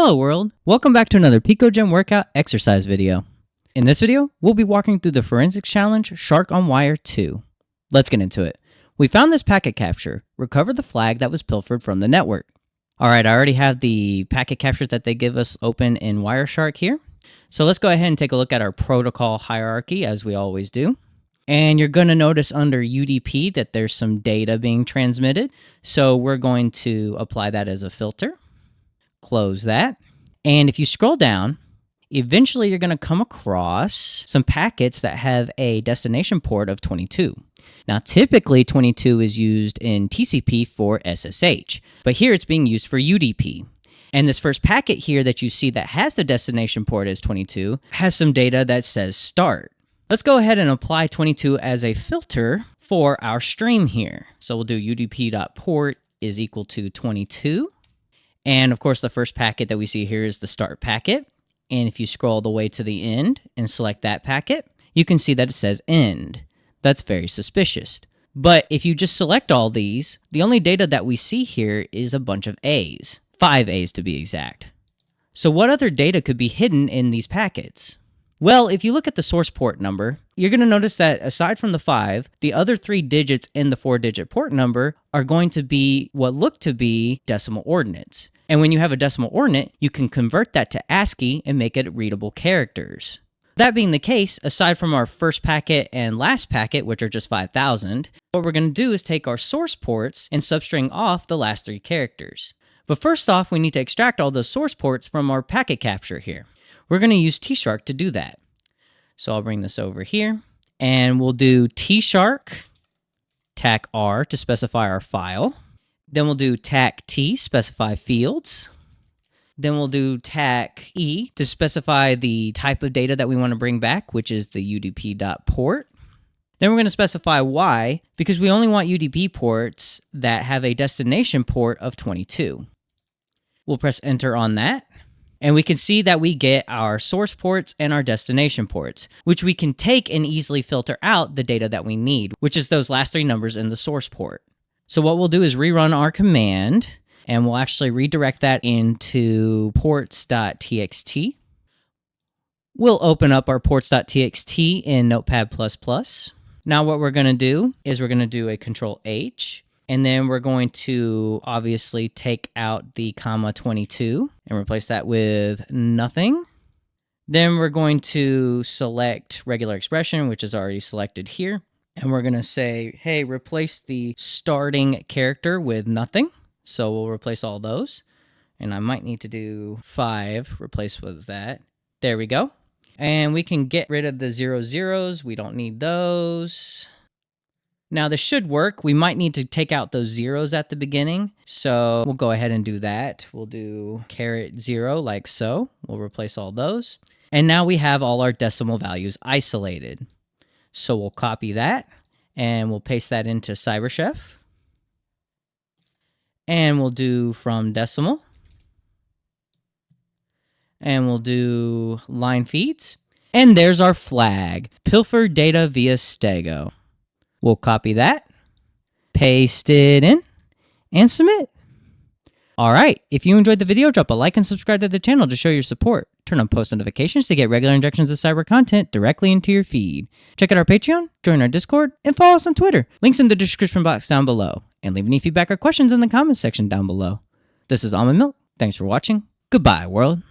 Hello world! Welcome back to another picoGym workout exercise video. In this video, we'll be walking through the Forensics Challenge Shark on Wire 2. Let's get into it. We found this packet capture, recovered the flag that was pilfered from the network. Alright, I already have the packet capture that they give us open in Wireshark here. So let's go ahead and take a look at our protocol hierarchy as we always do. And you're going to notice under UDP that there's some data being transmitted. So we're going to apply that as a filter. Close that. And if you scroll down, eventually you're going to come across some packets that have a destination port of 22. Now, typically 22 is used in TCP for SSH, but here it's being used for UDP. And this first packet here that you see that has the destination port as 22 has some data that says start. Let's go ahead and apply 22 as a filter for our stream here. So we'll do udp.port is equal to 22. And of course, the first packet that we see here is the start packet. And if you scroll the way to the end and select that packet, you can see that it says end. That's very suspicious. But if you just select all these, the only data that we see here is a bunch of A's, 5 A's to be exact. So what other data could be hidden in these packets? Well, if you look at the source port number, you're going to notice that aside from the 5, the other 3 digits in the 4-digit port number are going to be what look to be decimal ordinates. And when you have a decimal ordinate, you can convert that to ASCII and make it readable characters. That being the case, aside from our first packet and last packet, which are just 5,000, what we're going to do is take our source ports and substring off the last 3 characters. But first off, we need to extract all those source ports from our packet capture here. We're going to use tshark to do that. So I'll bring this over here, and we'll do tshark tac r to specify our file. Then we'll do tac t, specify fields. Then we'll do tac e to specify the type of data that we want to bring back, which is the udp.port. Then we're going to specify y, because we only want UDP ports that have a destination port of 22. We'll press enter on that. And we can see that we get our source ports and our destination ports, which we can take and easily filter out the data that we need, which is those last 3 numbers in the source port. So what we'll do is rerun our command, and we'll actually redirect that into ports.txt. We'll open up our ports.txt in Notepad++. Now what we're going to do is we're going to do a Control-H, and then we're going to obviously take out the comma 22 and replace that with nothing. Then we're going to select regular expression, which is already selected here. And we're going to say, hey, replace the starting character with nothing. So we'll replace all those. And I might need to do 5, replace with that. There we go. And we can get rid of the 0 zeros. We don't need those. Now this should work. We might need to take out those zeros at the beginning. So we'll go ahead and do that. We'll do *0 like so. We'll replace all those. And now we have all our decimal values isolated. So we'll copy that and we'll paste that into CyberChef. And we'll do from decimal. And we'll do line feeds. And there's our flag, pilfer data via stego. We'll copy that, paste it in, and submit. All right, if you enjoyed the video, drop a like and subscribe to the channel to show your support. Turn on post notifications to get regular injections of cyber content directly into your feed. Check out our Patreon, join our Discord, and follow us on Twitter. Links in the description box down below. And leave any feedback or questions in the comments section down below. This is Almond Milk. Thanks for watching. Goodbye, world.